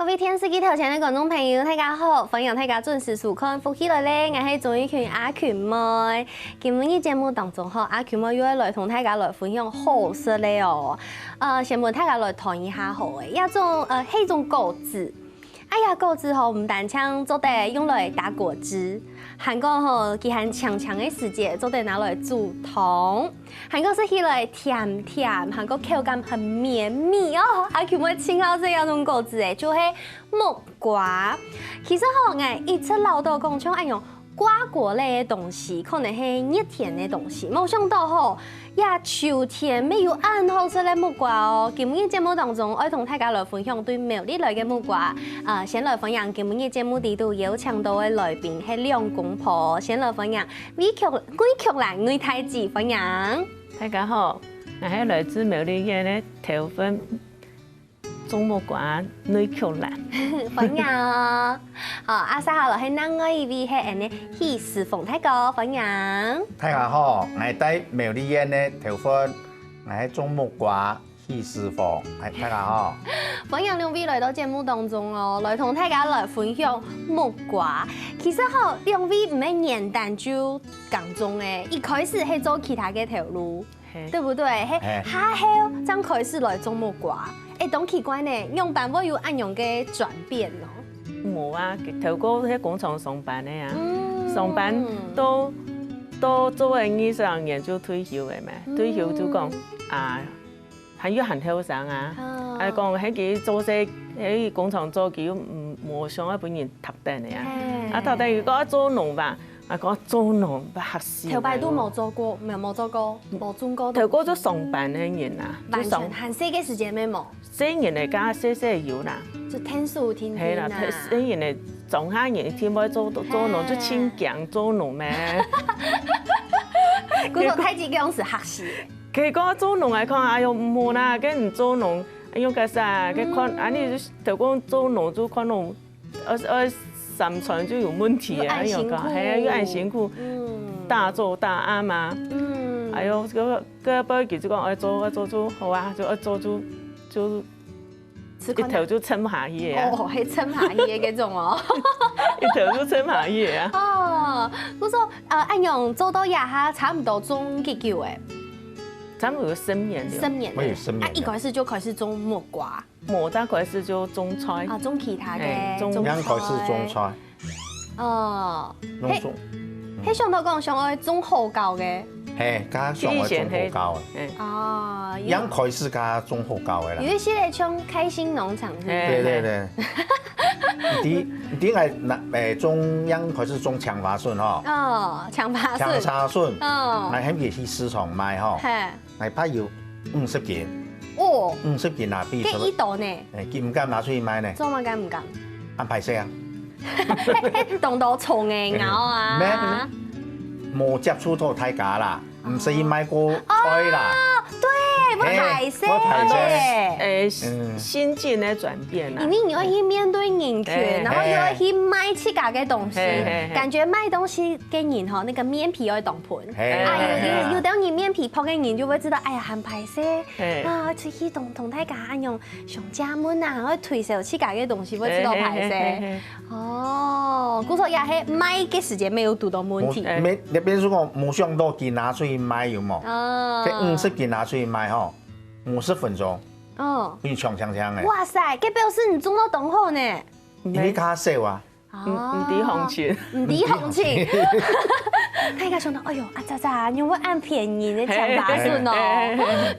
位电視機頭前嘅觀眾朋友，大家好，歡迎大家準時收看福喜來咧，我係鍾意群阿群妹。今日嘅節目當中，阿群妹又要來同大家來分享好食咧哦。先問大家來談一下好誒，一種係一種果子。哎呀，果子唔單槍做得用來打果汁，韓國佢係長長嘅時節做得拿來煮湯，韓國是起來甜甜，韓國口感很綿密哦。阿群妹稱好這樣種果子誒，就係木瓜。其實我一直老到講像用瓜果類嘅東西，可能係熱甜嘅東西，冇想到呀秋天沒有啱好食嘅木瓜哦。今日節目當中，我同大家來分享對苗栗來嘅木瓜。先來分享今日節目地度有請到嘅來賓係兩公婆，先來分享魏曲蘭、魏太子分享。大家好，我係來自苗栗嘅頭份種木瓜魏曲蘭。分享。阿三號係另外一位係呢許時鳳大哥分享。大家好，我係在苗栗縣嘅頭份，我係種木瓜許時鳳。大家好。歡迎兩位來到節目當中哦，來同大家來分享木瓜。其實兩位唔係簡單就講中誒，一開始係做其他嘅條路，對不對？係下後將開始來種木瓜，當奇怪呢，用辦法有按樣嘅轉變咯。冇啊，頭哥喺工廠上班嘅啊，上班都做完20年就退休嘅嘛，退休就講還要很後生啊，講喺佢做些喺工廠做佢冇想一本人讀得嘅啊，讀得如果做農吧，講做農不合適。頭擺都冇做過，冇種過。頭哥都上班嘅人啊，完全閒時嘅時間咩冇。4年嚟加些有啦。就天數天天啊！係人哋種下人天唔做農就清強做農咩？嗰個太子嗰陣時學習。佢講做農係講哎呦唔好啦，跟唔做農哎呦個啥？佢看啊你頭講做農就看農生存就有問題啊！哎呦個係啊要按辛苦，大做大啱嘛。哎呦個不佢就講愛做好啊，就愛做就。一頭就撐下去啊！哦，係撐下去嘅嗰種哦。一頭就撐下去啊！哦，我說按樣做到廿下，差唔多種幾久誒？差唔多10年了。10年。我有10年。一開始就開始種木瓜。冇再開始就種菜。種其他嘅。剛開始種菜。哦。農種。喺上頭講上愛種好高嘅。係，加上愛種好高嘅。哦。剛開始加種好高嘅啦。有一些嚟種開心農場。對。啲係種剛開始種長花筍嗬。哦，長花筍。哦。係喺邊去市場賣嗬。係。係怕要50件。哦。50件啊，比。幾多呢？佢唔敢拿出去賣呢。做乜敢唔敢？安排些啊。動到蟲嘅咬啊！咩？冇接觸到太假啦，唔使買過菜啦。對，我排泄。心境嘅轉變啦。因為你要去面對人群，然後又要去賣自家嘅東西，感覺賣東西嘅人嗬，那個面皮要當盤。有當你面皮薄嘅人就會知道，哎呀，很排泄啊，出去同大家用上家門啊，可以推銷自家嘅東西，會知道排泄。哦，故說也係賣嘅時間沒有讀到問題。你邊說我冇想到件拿出去賣有冇？佢50件拿出去賣嗬，50分鐘。哦，比搶嘅。哇塞，佢表示你種到當好呢。因為較少啊。唔抵行情。唔抵行情。大家想到，哎呦，咋，用乜按便宜嘅搶花筍哦，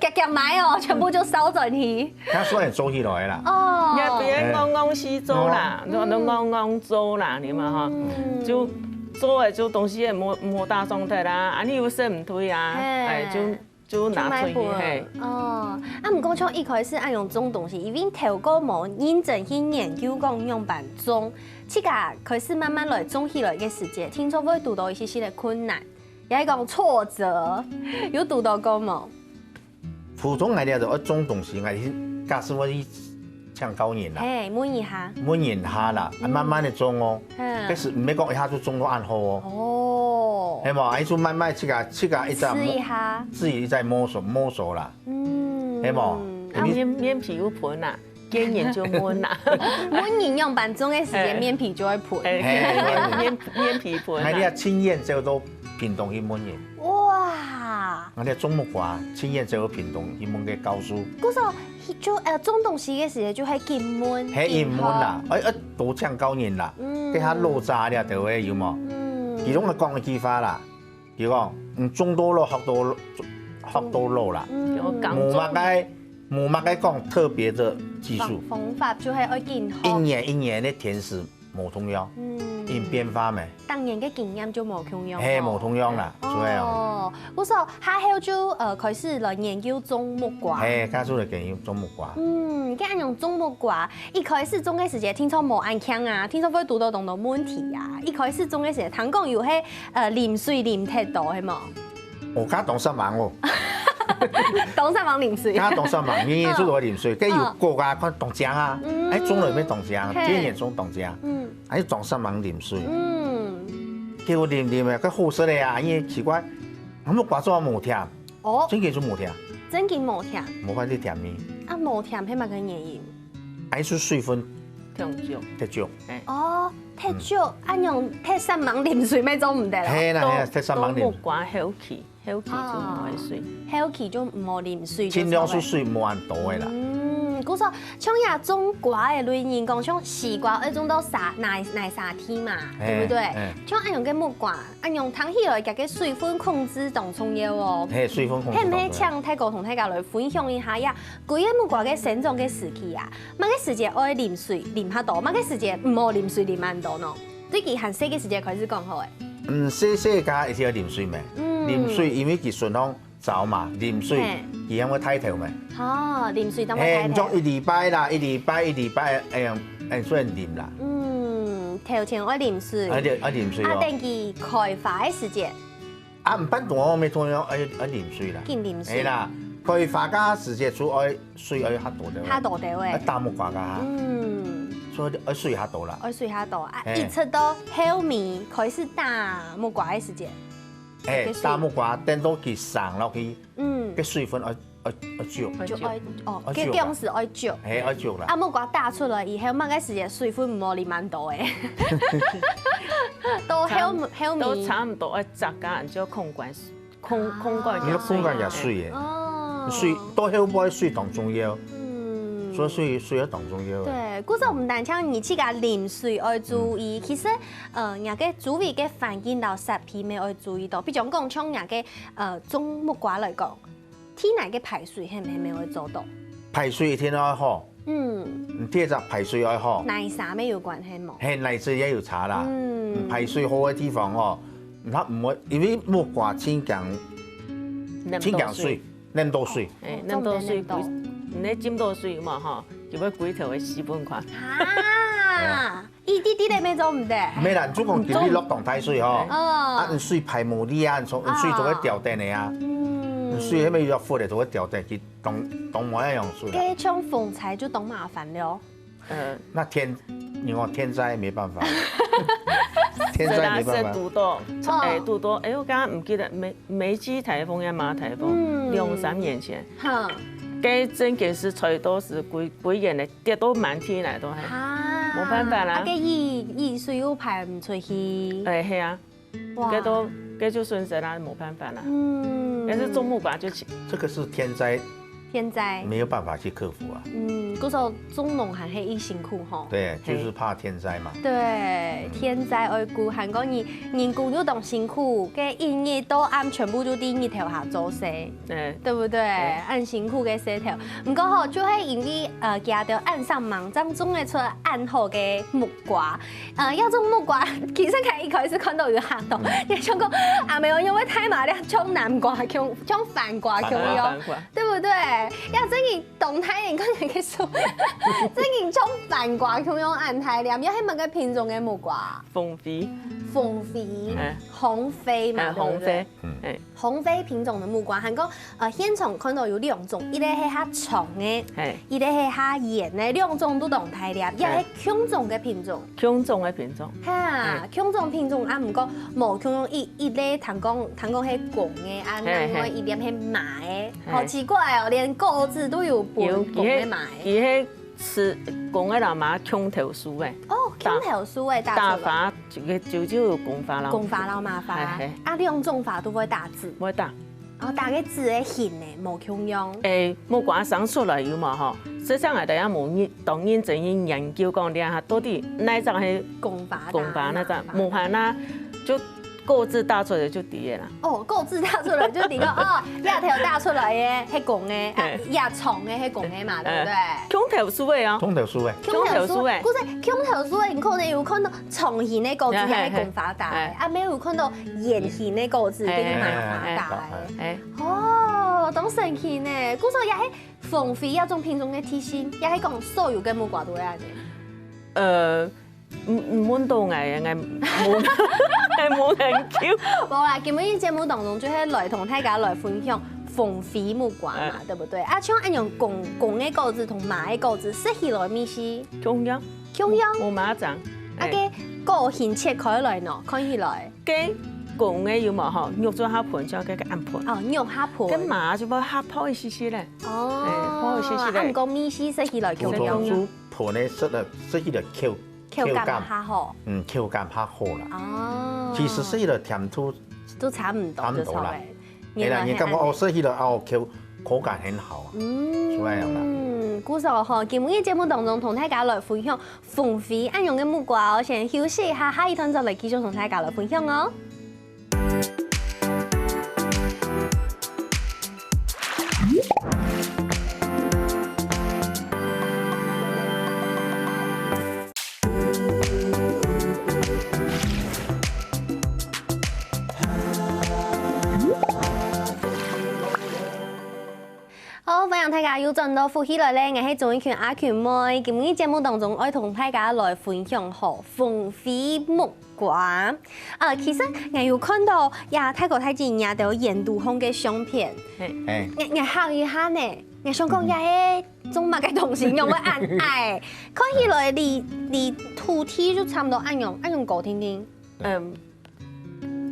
夾買哦，全部就燒進去。佢所以做起來啦。哦。也別啱西做啦，都啱做啦，你嘛嗬，就做嘅就東西也冇大狀態啦，你又捨唔退啊，就拿出去係。哦，唔過從一開始按用種東西，因為頭個冇認真去研究講用辦種，自家開始慢慢來種起來嘅時節，聽說會遇到一些些嘅困難，也係講挫折，有遇到過冇？普通嚟講就一種東西，係假使我去搶高人啦，滿一下啦，慢慢地種哦，其實唔係講一下就種到按好哦。哦，係嘛？喺度慢慢自家一陣自己在摸索啦。係嘛？面皮有盤啊，今年就闷啦。闷营养板中的时间面皮就会破。面皮破。哎，你啊，青燕这个都屏东去闷的。哇！我哋种木瓜，青燕这个屏东去闷嘅高叔。嗰時候就種東西嘅時候就係金悶。係金悶啦，多搶高年啦，俾下肉渣咧就會有冇？其中嘅講嘅技法啦，如講種多肉學多肉啦，冇乜嘅講特別的技術。方法就係愛健康。一年的甜食冇同樣，因變化咩？當然嘅經驗就冇同樣。係冇同樣啦，所以哦，嗰時候下後就開始來研究種木瓜。係，開始來研究種木瓜。咁按用種木瓜，一開始種嘅時節，聽說冇安強啊，聽說會遇到咁多問題啊。一開始種嘅時候，聽講有係淋水淋太多，係冇？我家當失望喎。當失望淋水。家當失望，年年都來淋水，跟住國家看凍漿啊，喺種裏面凍漿，天然種凍漿，喺當失望淋水。叫我淋嘅，佢好食咧啊！因為奇怪，我木瓜做冇甜，真嘅做冇甜，真嘅冇甜，冇快啲甜味。啊，冇甜係乜嘅原因？係出水分太少。哦，太少，按用太失望淋水咪做唔得啦。係啦，太失望淋。木瓜好氣就唔會水，好氣就唔好淋水。盡量水冇咁多嘅啦。嗰時候像呀種瓜嘅類型講，像西瓜要種到耐3天嘛，對不對？像按用嘅木瓜，按用湯起來，個水分控制當重要哦。係水分控制。係唔係請泰哥同大家來分享一下呀？嗰個木瓜嘅生長嘅時期啊，乜嘅時節愛淋水淋下多，乜嘅時節唔好淋水淋咁多呢？對佢含細嘅時節開始講好誒。細家一定要淋水咩？淋水因為佢順風走嘛，淋水而因為睇頭咩？哦，淋水當我睇頭。唔足一禮拜啦，一禮拜誒算淋啦。頭前愛淋水。淋水。啊，等佢開花嘅時節。啊，唔辦我咪同樣愛淋水啦。見淋水。係啦，開花嘅時節主愛水愛較多啲。較多啲誒。大木瓜㗎。所以愛水較多啦。愛水較多啊！一出到後面開始打木瓜嘅時節。大木瓜等到佢生落去，嘅水分愛少。就愛哦，嘅種是愛少。係愛少啦。啊，木瓜打出來以後，乜嘅時節水分唔好淋蠻多誒。到後面都差唔多愛雜間就空管。你個空管也水嘅，水到後尾水當重要。所以水要當重要。對，嗰時候唔單止你去個淋水要注意，其實人嘅周圍嘅環境到食品咪要注意到。比如講，像人嘅種木瓜來講，天然嘅排水係咪會做到？排水一定要好。第一隻排水要好。泥沙咩有關係冇？係泥水也要查啦。排水好嘅地方哦，它唔會，因為木瓜清強水，嫩多水。嫩多水。你浸到水嘛吼，就要幾條嘅死本款。啊！一啲啲你咩做唔得？咩啦，總共叫你落動態水吼，啊，水排無力啊，水就會掉定嚟啊，水係咪要闊嚟就會掉定，佢當某一樣水。嘅種風采就當麻煩了。那你講天災沒辦法，天災沒辦法。杜多，我剛剛唔記得梅基颱風呀馬颱風，2-3年前。嘅整件事全都是幾年嚟跌到滿天嚟都係，冇辦法啦。啊，嘅雨水又排唔出去。係啊，嘅就損失啦，冇辦法啦。但是種木瓜就這個是天災，沒有辦法去克服啊。嗰時候種農還係一辛苦吼。對，就是怕天災嘛。對，天災愛顧，韓國人工又當辛苦，嘅一日到晚全部都第一條下做事，對不對？按辛苦嘅勢頭，唔過吼，就係因為夾到岸上芒種種嘅出岸好嘅木瓜，要種木瓜，其實佢一開始看到有嚇到，你想講啊，沒有因為太麻咧，種南瓜、種飯瓜咁樣，對不對？要整個動態人跟住嘅數。即係種飯瓜咁樣按太涼，有係乜嘅品種嘅木瓜？鳳飛，紅飛嘛，紅飛，紅飛品種嘅木瓜，韓國現場看到有2種，一個係較長嘅，一個係較圓嘅，2種都當太涼，又係強種嘅品種。強種嘅品種，嚇，強種品種啊，唔過冇強種一個彈講係公嘅，啊，另外一點係麻嘅，好奇怪哦，連個字都有本公嘅麻嘅。吃讲个啦嘛，空头酥诶。哦，空头酥诶，打发就有公法啦。公法老麻法。啊，两种法都不会打字。不会打。然后打个字诶形诶，无空用。木瓜生出来有嘛吼？实际上係大家冇當認真研究講啲下到底哪種係公法那種，無限啦就。構字打出來就第啦。哦，構字打出來就第個哦，牙條打出來嘅係公嘅，牙蟲嘅係公嘅嘛，對不對？空頭書嘅啊，空頭書嘅，空頭書嘅，嗰隻空頭書嘅，你可能有看到蟲形嘅構字係公法打嘅，啊沒有看到眼形嘅構字係麻法打嘅。哦，咁神奇呢！嗰時也係鳳飛一種品種嘅體型，也係講所有嘅木瓜都係嘅。唔滿到藝冇人叫。冇啦，今日呢節目當中就係來同大家來分享鳳飛木瓜嘛，對不對？啊，像按用公嘅果子同麻嘅果子，食起來咪是同樣，冇馬掌。啊，嘅個形切開來喏，看起來。嘅公嘅要嘛嗬，肉咗下盤之後嘅暗盤。哦，肉下盤。跟麻就冇下泡一絲絲咧。哦。泡一絲絲咧。啊，唔過咪是食起來同樣。盤咧食起來 Q。口感較好，口感較好啦。哦，其實食起來甜度都差唔多，就差嘅。係啦，你感覺哦，食起來哦口感很好啊。咁樣啦。古時候嗬，今日嘅節目當中同大家來分享鳳飛按用嘅木瓜，我先休息一下，下一段就嚟繼續同大家來分享哦。好，歡迎大家又轉到福喜來咧，我係鍾意權阿權妹。今日節目當中，我同大家來分享好鳳飛木瓜。其實我有看到呀，泰國太子也都有研讀空嘅相片。我考一下呢，我想講也係種乜嘅東西用嚟按愛，看起來離土地就差唔多按用高聽聽。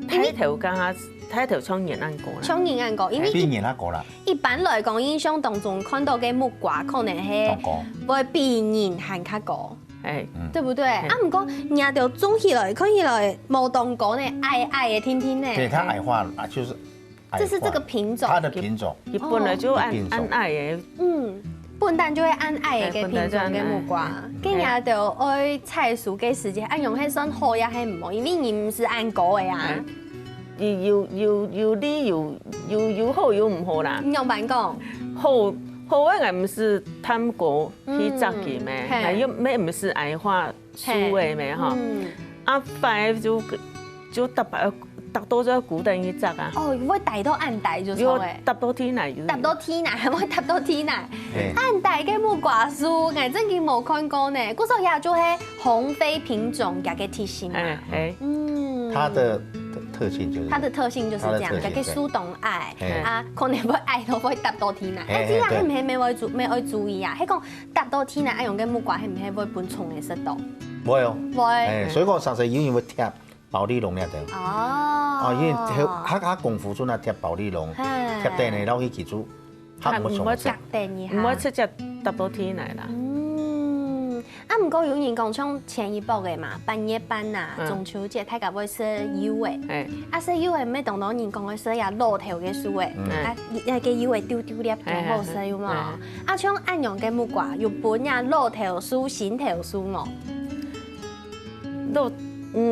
睇頭家下。睇條窗沿按過啦，窗沿按過，因為邊沿按過啦。一般來講，印象當中看到嘅木瓜可能係會比沿行較高，對不對？啊，唔過人就種起來，看起來冇當過呢，矮嘅天天呢。對，它矮化啊，就是。這是這個品種。它的品種。一本來就按矮嘅。本來就會按矮嘅品種嘅木瓜，跟人就愛採樹嘅時間，按用係算好也係唔好，因為你唔是按高嘅呀。要啲要好要唔好啦。用白講，好嘅唔是貪過去摘嘅咩？係要咩唔是矮化樹嘅咩？嗬。啊，快就達到咗古定去摘啊。哦，會大到按大就錯嘅。達到天嚟。達到天嚟，係咪達到天嚟？按大嘅木瓜樹，我真係冇看過呢。嗰時候也就係紅飛品種嘅嘅體型嘛。它的特性就是它的特性就是這樣，就嘅樹洞矮啊，可能會矮到會達到天嚟。誒，之後係唔係咩愛注意啊？係講達到天嚟，用嘅木瓜係唔係會搬蟲嘅濕度？會哦。會。所以講上世永遠會貼保麗龍咧就。哦。因為佢功夫準啊貼保麗龍，貼地呢撈起記住，佢唔會錯。唔會出隻達到天嚟啦。啊，唔過有人講像前一步嘅嘛，半夜班啊，中秋節大家會食柚嘅，啊食柚嘅咩當當人講嘅食呀露頭嘅樹嘅，啊嘅柚嘅丟粒仲好食有冇？啊像按用嘅木瓜又本呀露頭樹、新頭樹哦，露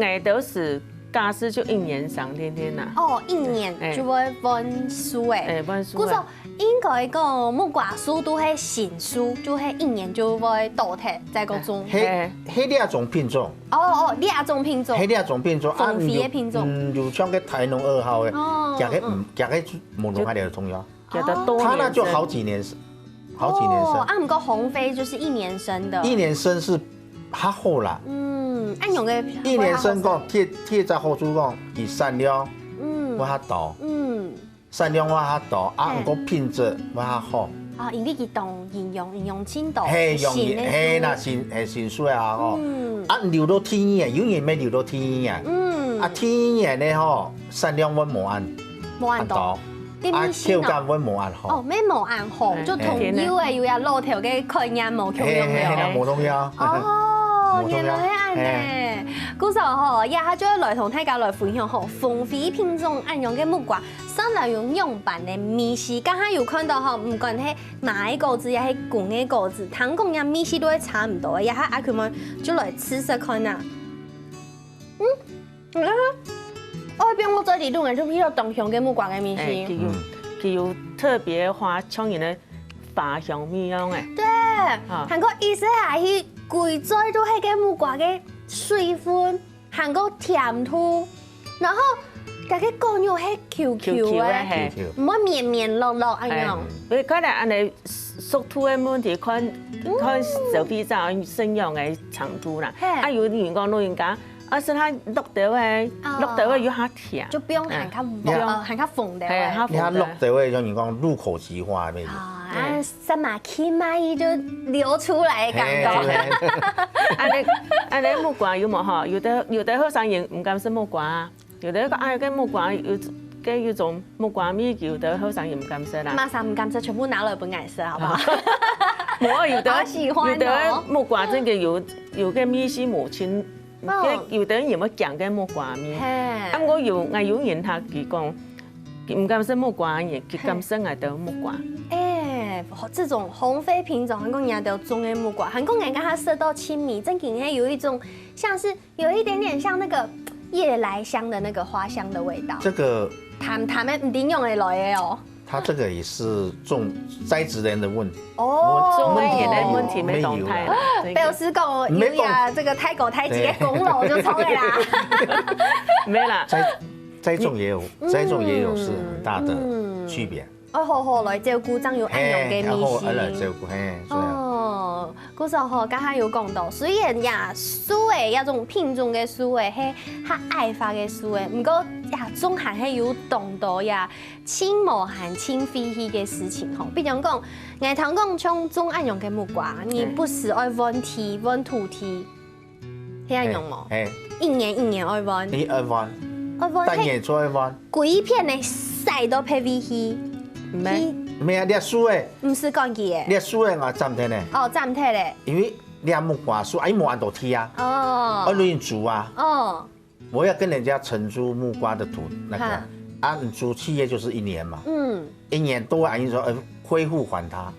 愛都是假使就一年上天天啦。哦，一年就會分樹誒，分樹。應該講木瓜樹都係新樹，就係一年就會倒塌在個種。係兩種品種。哦，兩種品種。係兩種品種。鳳飛嘅品種。有像個台農2號嘅，夾喺木龍海裡的中藥。它那就好幾年生。啊，唔過紅飛就是一年生的。一年生是較好啦。按用嘅。一年生講貼在後處講，以產量會較大。產量我較大，啊，唔過品質我較好。啊，因為佢當營養青島，係啦，新水啊，哦，啊，流到天然，永遠咩流到天然。啊，天然咧嗬，產量我冇按大，啊，口感温无按好。哦，咩无按好，就同油的有呀露头嘅概念无共用了。无同样。哦，原来係安呢。古時候吼，也下就來同大家來分享吼，豐富品種安樣嘅木瓜，上來用樣板嘅米絲，剛才有看到吼，唔管係麻嘅果子，也係滾嘅果子，糖講呀米絲都係差唔多嘅，也下阿佢們就來試試看呐。我邊我做啲弄嘅，就比較東香嘅木瓜嘅米絲，佢有特別花香型嘅花香米樣嘅。對，韓國意思係去貴在都係嘅木瓜嘅水分，韓國甜度，然後嗰個果肉係 Q 嘅，唔好綿綿落落咁樣。你可能安尼熟土嘅問題，看小肥皂生養嘅長度啦。啊，有員工老人家。而是它綠豆嘅有較甜，就不用含較fon的。係啊，你睇綠豆嘅種人講入口即化咩？啊，什麼起碼就流出來感覺。安尼木瓜有冇嗬？有的後生人唔敢食木瓜，有的個愛嘅木瓜有種木瓜米，有的後生人唔敢食啦。馬上唔敢食，全部拿來本愛食，好不好？我有的木瓜真嘅有嘅米是無親。有的人有冇講嘅木瓜米，咁我有人他佢講唔敢食木瓜嘢，佢敢食係到木瓜。這種紅飛品種，韓國人都種嘅木瓜，韓國人跟它色到親密，真嘅係有一種像是有一點點像那個夜來香的那個花香的味道。這個淡嘅唔定用嘅來嘅哦。它這個也是栽植人的問題種問題沒動態啦。表示講有呀，這個泰國太極嘅功勞就錯嘅啦。沒啦，栽種也有是很大的區別。好來照顧，真要按用嘅米絲。來照顧，哦，嗰時候剛才有講到，雖然呀樹誒一種品種嘅樹誒係較愛發嘅樹誒，不過呀總係係有懂到呀輕無限輕飛氣嘅事情吼。比如講，我聽講像種按用嘅木瓜，你不是愛溫地溫土地，係按用冇？一年愛溫。你愛溫？單年做愛溫。幾片嘅曬到 PVC。咩啊？你樹誒？唔是講嘅。你樹誒我暫停咧。哦，暫停咧。因為你木瓜樹，哎冇按到梯啊。哦。我亂煮啊。哦。我要跟人家承租木瓜的土，那個按租契約就是1年嘛。1年多按說恢復還他。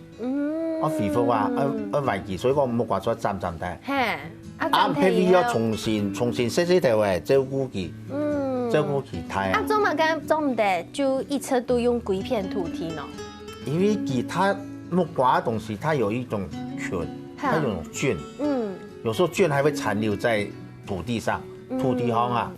我回復啊，我懷疑，所以我木瓜樹暫低。啱 PV 要重新洗頭誒，照顧佢。照顧其他啊！種物嘅種唔得，就一次都用幾片土地呢？因為其他木瓜東西，它有一種菌，它有種菌，有時候菌還會殘留在土地上，土地上啊，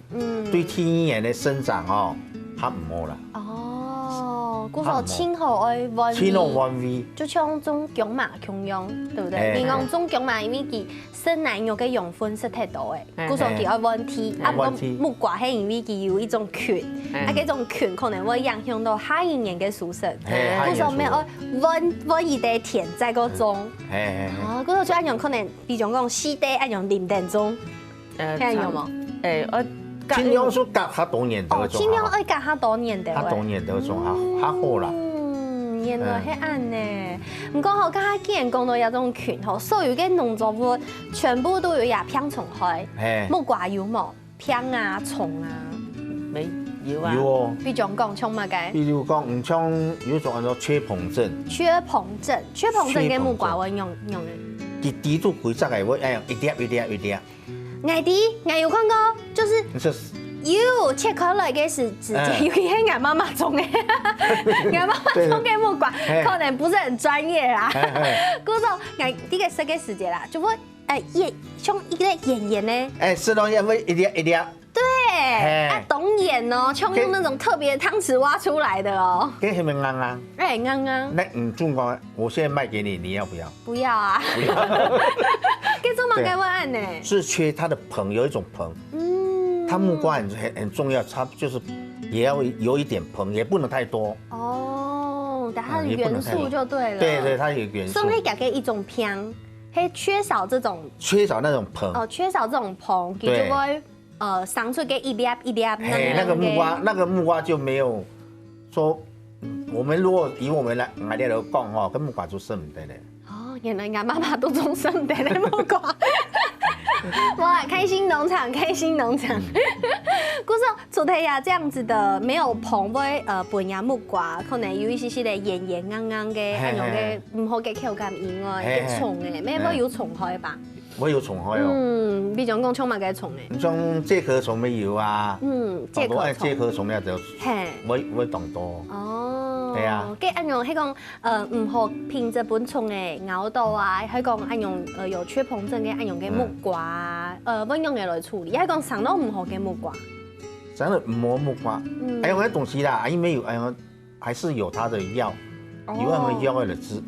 對天然的生長哦，它唔好啦。哦，嗰個青蒿愛溫青蒿溫味，就像種薑麻薑用，對不對？你講種薑麻，因為佢生奶肉嘅養分是太多嘅，嗰個佢愛溫體，啊個木瓜係因為佢有一種菌，啊嗰種菌可能會影響到下一年嘅熟成，嗰個咩愛溫一啲甜在個種，嗰個就按樣可能，比如講四地按樣黏定種，聽有冇？我。青椒樹隔下多年的種，青椒愛隔下多年的，隔多年的種較好啦。原來係咁呢。唔過我剛才既然講到有種菌吼，所有嘅農作物全部都有也병蟲害。木瓜有冇병啊蟲啊？沒有啊。有哦。比如講像乜嘅？比如講唔像有種叫做缺硼症。缺硼症嘅木瓜會用嘅。佢滴到規則嘅，會一粒。我有看過，就是有切開來嘅是直接有啲係我媽媽種嘅，我媽媽種嘅木瓜可能不是很專業啦。嗰種我呢個設計時節啦，就會像一個圓呢。是咯，因為一粒。對，懂眼哦，像用那種特別湯匙挖出來的哦。跟係咪啱啱？啱啱。那你中國，我現在賣給你，你要不要？不要啊。不要。跟中國該問案呢？是缺它的硼，有一種硼。它木瓜很重要，它就是也要有一點硼，也不能太多。哦，但它的元素就對了。對，它有元素。所以講嘅一種硼，係缺少那種硼。哦，缺少這種硼，佢就會。生出嘅一粒，那個木瓜就沒有說我们如果以我们来讲吼，跟木瓜做生唔得嘞。哦，原来俺妈妈都种生的嘞木瓜。哇，开心农场，开心农场。故说除了呀这样子的没有棚位本芽木瓜，可能有一些的炎炎硬硬的，那种的唔好嘅口感以外，嘅虫诶，咩冇有虫害吧？我有虫害哦。嗯，比如讲充满嘅虫诶。你像介壳虫没有啊？介壳虫咧就我当多。哦。系啊。嘅按用迄講唔好憑着本蟲嘅咬到啊，迄講按用有缺膨症嘅按用嘅木瓜乜用嘅來處理，迄講上到唔好嘅木瓜。上到唔好木瓜，還有嗰啲東西啦，因為有還是有它的藥，有那個藥的汁，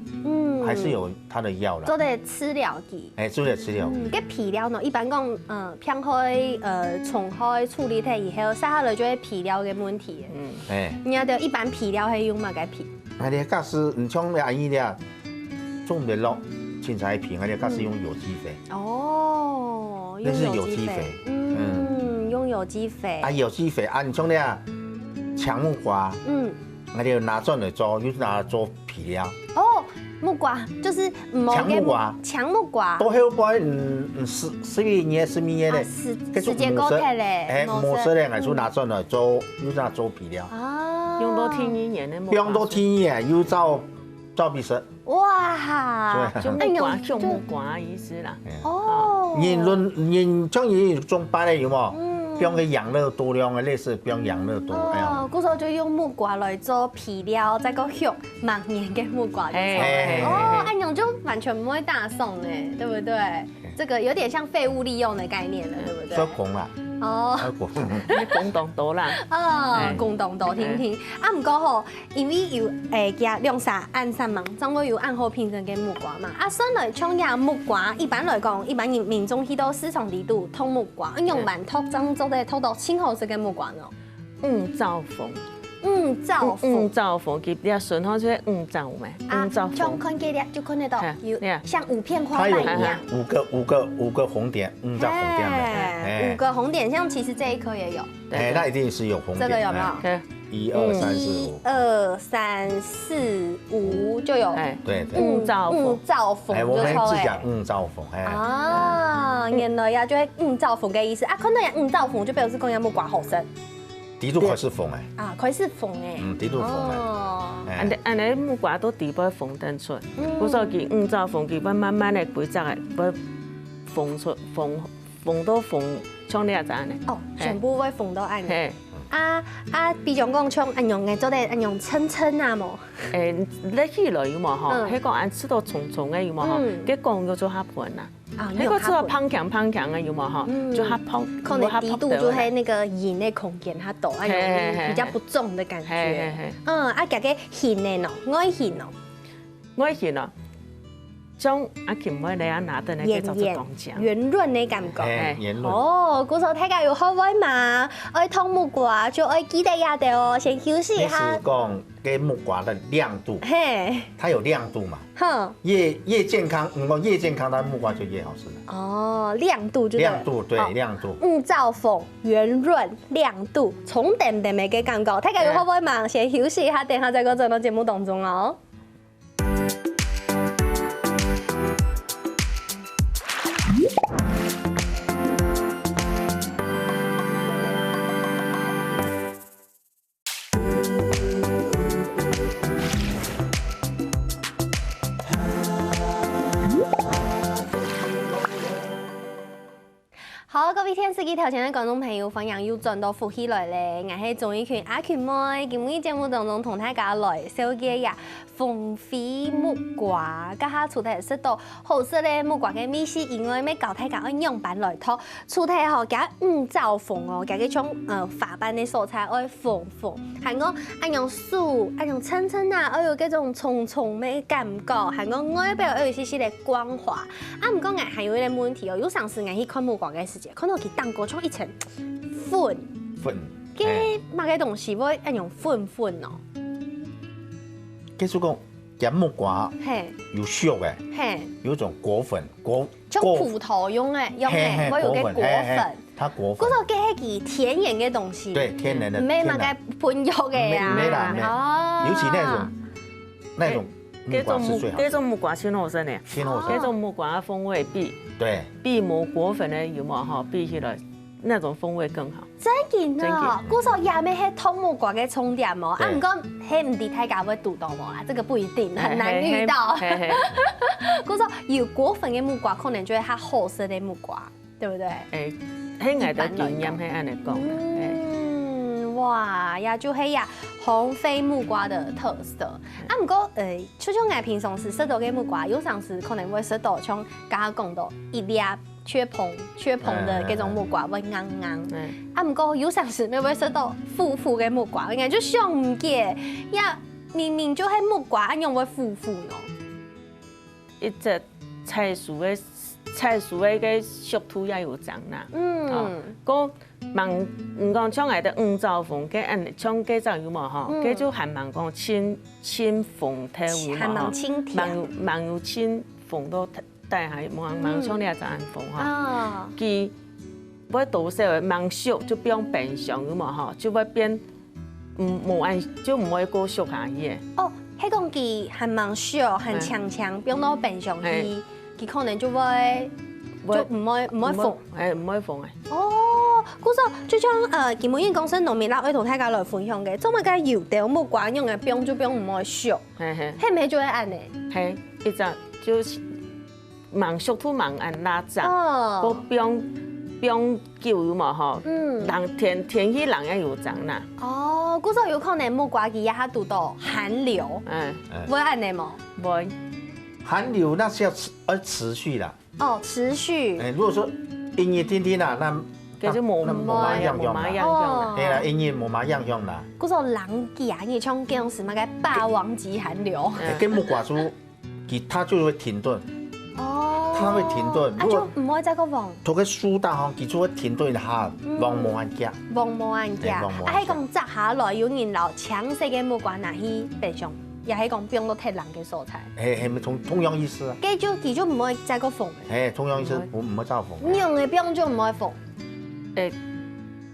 還是有它的藥啦。做啲飼料嘅，做啲飼料。嘅皮料呢，一般講偏開蟲開處理體以後，曬下來就係皮料嘅問題。你要一般皮料係用乜嘅皮？我哋假使唔像阿姨咧，種嘅落青菜皮，我哋假使用有機肥。哦，那是有機肥。用有機肥。啊，有機肥啊，你像咧強木瓜，我哋拿轉嚟做，又拿做皮料。哦，木瓜就是強木瓜，強木瓜。都係擺十米嘢咧，直接高鐵咧，磨色咧，我就拿轉嚟做，又拿做皮料。啊，用到天然嘅木瓜。用到天然，又做鼻色。哇，種木瓜，種木瓜意思啦。哦，人將人種白咧有冇？用嘅養樂多量嘅類似，用養樂多。哦，嗰時候就用木瓜來做皮料，再個肉萬年嘅木瓜。哦，按樣就完全不會大送誒，對不對？這個有點像廢物利用的概念了，對不對？所以講啦。哦，共同島啦。共同島聽聽。啊，唔過吼，因為有加兩三按3芒，總會有按好品種嘅木瓜嘛。啊，相來像呀木瓜，一般來講，一般民眾去到市場地度通木瓜，用萬托裝做的托到青紅色嘅木瓜呢。兆鳳。兆鳳，佢啲順口就是兆咩？兆鳳。像看見就看得到，有像5片花瓣一樣。五個紅點，兆紅點的。5個紅點，像其實這一顆也有。那一定是有紅點。這個有沒有？1、2、3、4、5。1、2、3、4、5就有。對。兆鳳。我們只講兆鳳。啊，原來呀，就係兆鳳嘅意思。啊，看到呀兆鳳就表示講呀木瓜好生。地度開始縫啊，開始縫地度縫安尼木瓜都地不縫得出，嗰時候佢兆鳳佢要慢慢的規則嘅，要縫到縫像你啊咋呢？哦，全部會縫到安尼。比如講像按用嘅做啲按用稱啊冇？你起來有冇嗬？迄個按吃到重嘅有冇嗬？佢講叫做蝦盤啊。那個吃到胖強嘅有冇哈？就它泡，可能低度就喺那個鹽的空間它多，比較不重的感覺。加個鹹的喏，愛鹹哦。將阿琴妹你啊拿到那個叫做鋼漿，圓潤的感覺。圓潤。哦，嗰時候大家有好味嘛？愛通木瓜就愛記得呀的哦，先休息一下。是講給木瓜的亮度，它有亮度嘛？越健康，越健康，它木瓜就越好吃。哦，亮度就亮度對亮度。兆鳳圓潤亮度，重點的嘅感覺，大家有好味嘛？先休息一下，等下再過進到節目當中哦。好，各位電視機頭前嘅觀眾朋友，歡迎又轉到福喜來咧，我係綜藝圈阿權妹，今日節目當中同大家來紹介呀鳳飛木瓜，家下除咗食到好食嘅木瓜嘅美食以外，咩教大家按樣板來拖，除咗吼加兆鳳哦，加嗰種法版嘅素菜愛鳳，係我按用素，按用襯啊，愛有嗰種重嘅感覺，係我外表愛有少少嘅光滑。啊，唔過我還有一個問題哦，有上次我去看木瓜嘅時節，看到佢當過像一層粉，嘅乜嘅東西會按用粉哦。繼續講，鹹木瓜有熟嘅，有種果粉，像葡萄用的，我有个果粉，它果粉。嗰种嘅係天然嘅東西，對，天然的。唔係嘛嘅噴藥嘅呀。沒啦，尤其那種木瓜是最好。這種木瓜青紅色呢？青紅色。這種木瓜風味比磨果粉的有冇哈？比起來那種風味更好。真嘅啊！嗰時候也咩係通木瓜嘅充點哦，啊唔過係唔知大家會讀到冇啦，這個不一定，很難遇到。嗰時候有果粉嘅木瓜，可能就係它好色嘅木瓜，對不對？誒，喺我哋經驗係按嚟講嘅。哇，也就係呀，紅飛木瓜的特色。啊唔過就像我平常時食到嘅木瓜，有陣時可能會食到像剛剛講到一粒缺蓬的嗰種木瓜會硬硬。啊唔過有陣時你會食到腐嘅木瓜，我就想唔嘅，呀明明就係木瓜，點樣會腐咯？一隻菜樹嘅個熟土也有長啦。個問唔講像係啲五糟鳳，嘅按像嗰種有冇嗬？嗰就係問講青鳳頭有冇嗬？問有青鳳都帶下，問像呢一隻暗鳳嗬。佢要倒細嘅問熟就變變相有冇嗬？就會變冇按就唔會過熟下去。哦，迄講佢係問熟，很長，變到變相去，佢可能就會。就唔會縫，係唔會縫嘅。哦，嗰時候就像金門縣講聲農民啦，我同大家來分享嘅，做乜嘅油條木瓜用嘅冰就冰唔會熟，係咪就係按呢？係，一隻就是忙熟土忙按拉雜，個冰久有嘛嗬？人天氣人也有長啦。哦，嗰時候有可能木瓜佢也係讀到寒流，會按呢冇？會。寒流那是要持續啦。哦，持續。如果說陰熱天天啊，那就冇麻樣啦。係啦，陰熱冇麻樣啦。嗰種冷氣啊，你像嗰種什麼嘅霸王級寒流。跟木瓜樹，它就會停頓。哦。它會停頓。啊，就唔可以再個黃。同個樹搭行，佢就會停頓下，黃冇按夾。黃冇按夾。啊，係講摘下來有人留搶食嘅木瓜拿去冰上。也係講冰到太冷嘅蔬菜，係咪同樣意思啊？佢就唔可以再個縫。係同樣意思，唔可以再縫。用嘅冰就唔可以縫。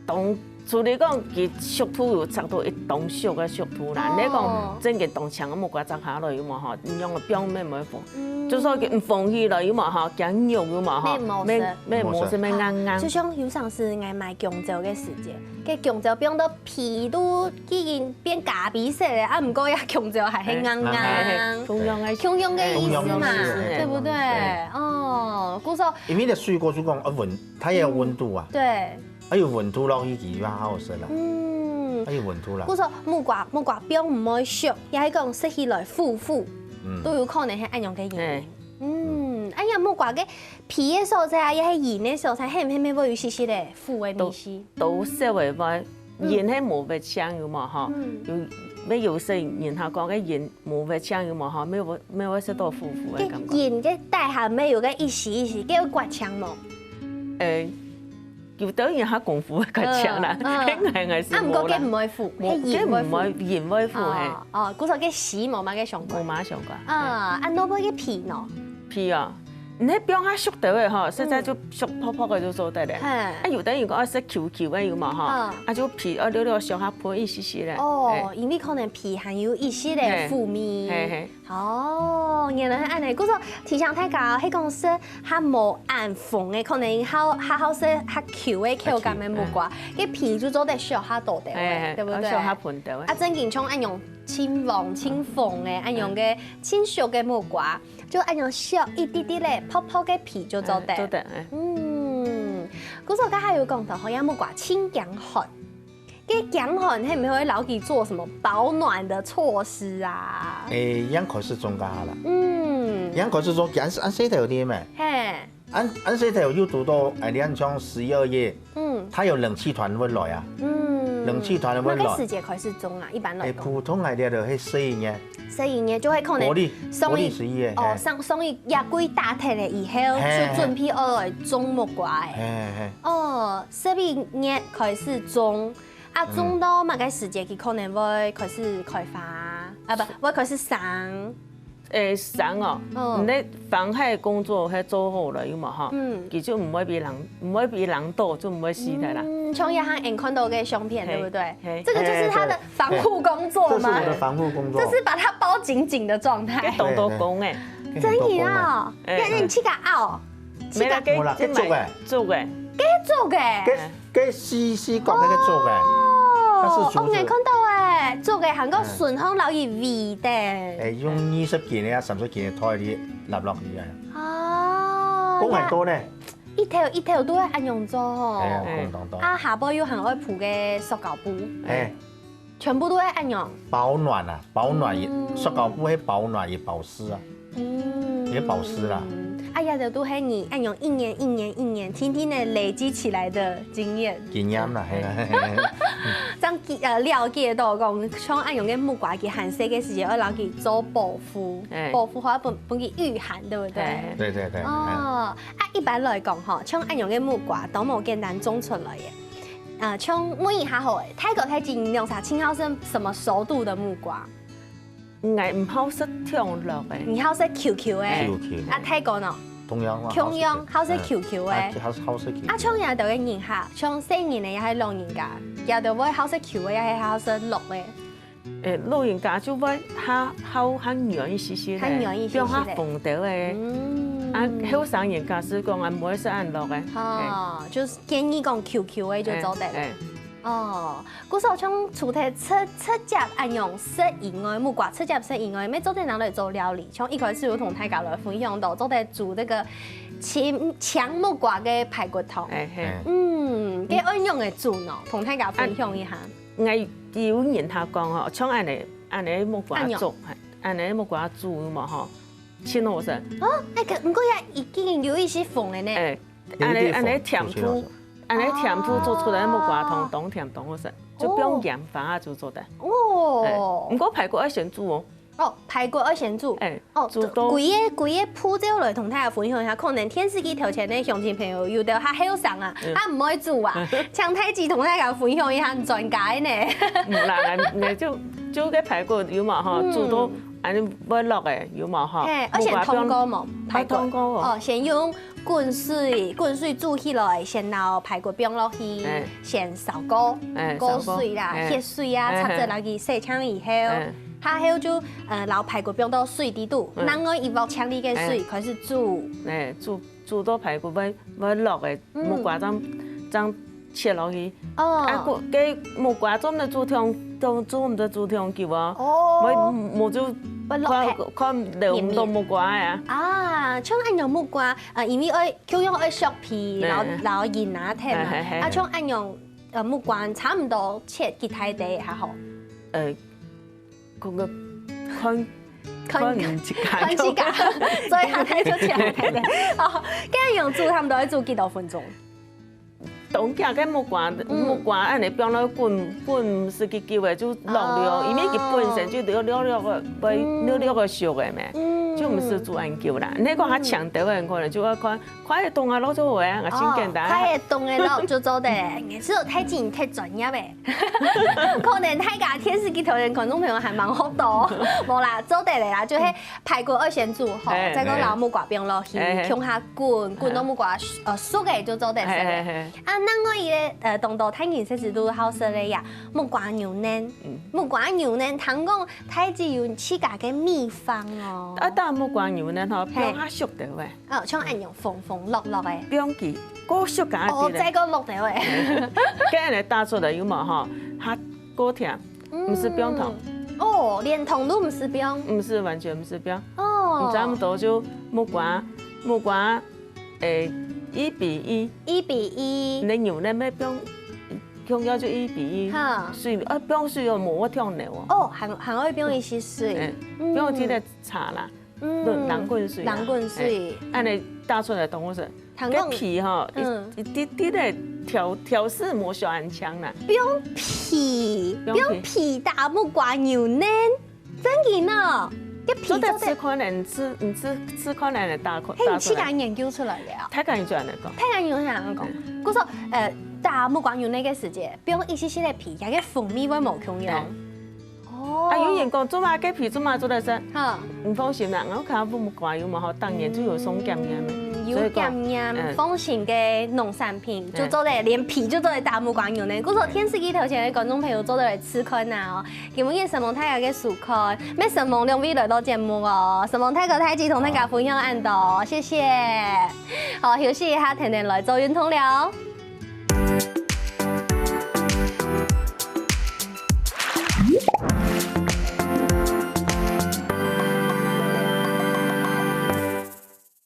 當處理講佢熟土有摘到一棟熟嘅熟土啦，你講整個棟長嘅木瓜摘下來有冇嗬？用個冰咩唔可以縫？就算佢唔縫起來有冇嗬？驚肉有冇嗬？咩冇什麼硬。就像有陣時我買香蕉嘅時節。個香蕉冰到皮都已經變咖啡色咧，啊唔過呀香蕉還係硬硬，同樣嘅意思嘛，對不對？哦，嗰時候因為啲水果就講它也有溫度啊，對，有溫度落去佢就好食啦，有溫度啦。嗰時候木瓜冰唔可以熟，也係講食起來腐，都有可能係一樣嘅原因。哎呀，木瓜嘅皮嘅蔬菜啊，也係鹽嘅蔬菜，係唔係咩會有少少嘅腐嘅味思？都少嘅話，鹽係冇味香嘅嘛嗬，有時然後講嘅鹽冇味香嘅嘛嗬，咩會食到腐嘅感覺。鹽嘅帶下咩有嘅一時，叫刮槍冇？有當然下功夫刮槍啦，係是唔過嘅唔會腐，係鹽會腐。鹽會腐係。哦，嗰時候嘅絲冇乜嘅上過。冇乜上過。啊，按攞嘅皮喏。皮啊，你冰下熟到嘅嗬，實在就熟泡泡嘅就做得咧。啊，有等於講愛食 QQ 嘅有嘛嗬，啊就皮啊了小下破一些些咧。哦，因為可能皮含有一些嘅腐味。哦，原來係按呢。嗰時候提醒大家，喺公司嚇冇按縫嘅，可能好食嚇 Q 嘅 Q 咁嘅木瓜，啲皮就做得小下多啲，對不對？小下盤到。啊，正經像按用青黃青鳳嘅，按用嘅青熟嘅木瓜。就按樣小一啲啲咧，泡泡嘅皮就做得。嗰時候家下有講到，好像木瓜清涼寒，嘅涼寒係咪可以留佢做什麼保暖的措施啊？陽台是中家下啦。陽台是中，按水頭啲咩？按水頭要讀到2從11月，它有冷氣團會來啊。冷氣團會來。那個時節開始種啊，一般來講。普通嚟嘅就係11月。11月就會可能送伊哦，送伊也歸大體咧，以後就準備來種木瓜嘅。哦，11月開始種，啊種到乜嘅時節佢可能會開始開花，啊不會開始生。省哦，你防害工作还做好了，有冇哈？佢就唔會俾人到，就唔會死的啦。像一行看到嘅相片，對不對？這個就是他的防護工作嗎？這是我的防護工作。這是把它包緊緊的狀態。動到工誒，真呀！你去個拗，沒啦，冇啦，佢做嘅，做嘅，佢做嘅，佢絲角佢做嘅。哦，我眼看到誒，做嘅韓國順豐留意味的。用20件啊，30件嘅拖啲立落去啊。哦，工係多咧。一條一條都係按用做吼。啊，下邊有很愛鋪嘅塑膠布。全部都係按用。保暖啊，保暖也塑膠布係保暖也保濕啊。也保濕啦。哎呀，就都係你按用一年，天天的累積起來的經驗。經驗啦，係啦。將了解到講，像按用嘅木瓜嘅寒色嘅時候，要攞佢做保護，保護話本佢御寒，對不對？對。哦，一般來講吼，像按用嘅木瓜都冇簡單種出來嘅。像問一下好，泰國太近用啥？青蒿是什麼熟度的木瓜？我唔好識聽落嘅，你好識 QQ 嘅，泰國呢？同樣好識 QQ 嘅，好識 QQ。像有到嘅人下，像4年嘅也係老人家，有到會好識 Q 嘅，也係好識綠嘅。老人家就會較軟一些些咧，比較風調嘅。後生人家是講唔會識按綠嘅。哦，就是建議講 QQ 嘅就做得。哦，嗰時候像除咗出汁按用色以外，木瓜出汁色以外，咩做啲哪嚟做料理？像一開始我同大家來分享到，做啲煮呢個強木瓜嘅排骨湯。幾按用嘅煮呢？同大家分享一下。我有人他講哦，像按你木瓜粥，按你木瓜煮嘛嗬，清好食。哦，唔過也已經有一些風嘅呢。按你甜土。按你甜土做出來木瓜湯，當甜當好食，就不用鹽巴啊就做得。哦，唔過排骨要先煮哦。哦，排骨要先煮。煮到貴嘅鋪招來同大家分享一下，可能電視機頭前的鄉親朋友有啲較後生啊，唔會煮啊，請太子同大家分享一下專家呢。唔啦，你就個排骨有嘛嗬，煮到按你要落嘅有嘛嗬。而且湯過冇排骨。湯過哦，先用滾水煮起來，先撈排骨冰落去，先燒鍋水啦，熱水啊，插咗落去洗槍以後，下後就撈排骨冰到水底度，然後一鑊強力嘅水開始煮。煮到排骨要落嘅木瓜咁切落去。哦。個木瓜做唔得煮湯叫啊？哦。冇就。看留唔到木瓜呀！啊，像按用木瓜，因為佢用削皮，然後鹽啊添嘛。像按用木瓜差唔多切幾大地還好。嗰個看指甲，所以下睇出切下睇咧。哦，咁樣煮，他們都要煮幾多分鐘？當家嘅木瓜按你變咗滾十幾嚿嘅就落了，因為佢本身就了個熟嘅咩，就唔是煮按嚿啦。你講下強調嘅可能就要看快凍啊，攞咗回啊，先簡單。快凍嘅攞就做得，只有太近太專業嘅，可能大家電視機頭前觀眾朋友還蠻好多，冇啦，做得嚟啦，就係排骨要先煮好，再個撈木瓜冰落去，向下滾到木瓜熟嘅就做得食嘅。那我嘢當到睇見食時都好食咧呀，木瓜牛腩，聽講太子有自家嘅秘方哦。但木瓜牛腩嗬，變下熟到嘅。哦，像按用風落嘅。變佢過熟家啲咧。哦，再個落到嘅。跟人哋打出來有嘛嗬，嚇過甜，唔是變糖。哦，連糖都唔是變。唔是完全唔是變。哦。差唔多就木瓜1:1，你牛腩咩變，香料就1:1，水變水又冇我聽牛哦。哦，還可以變一些水，變啲咧茶啦，冷滾水。按你打出來當我食，個皮哈，一啲咧調試冇小安強啦。變皮打木瓜牛腩，真嘅呢。做得吃困難，吃困難的大困。嘿，你自家研究出來了？太敢就係那個。太敢就係那個。嗰時候打木瓜牛腩嘅時節，不用一些些的皮，有啲風味會冇咁樣。哦。哦。啊，有人讲做嘛，鸡皮做嘛做得生。好。唔放心啦，我看不么怪有嘛好，当然就有松咸盐的。有咸盐，放心嘅农产品，就做得连皮就做得大木瓜油呢。嗰個電視機頭前嘅觀眾朋友做得嚟吃開嗱哦，希望嘅神望大家嘅收看，咩神望兩位來到節目哦，神望泰哥太極同大家分享安度，謝謝。好，休息一下，停停來做運動了。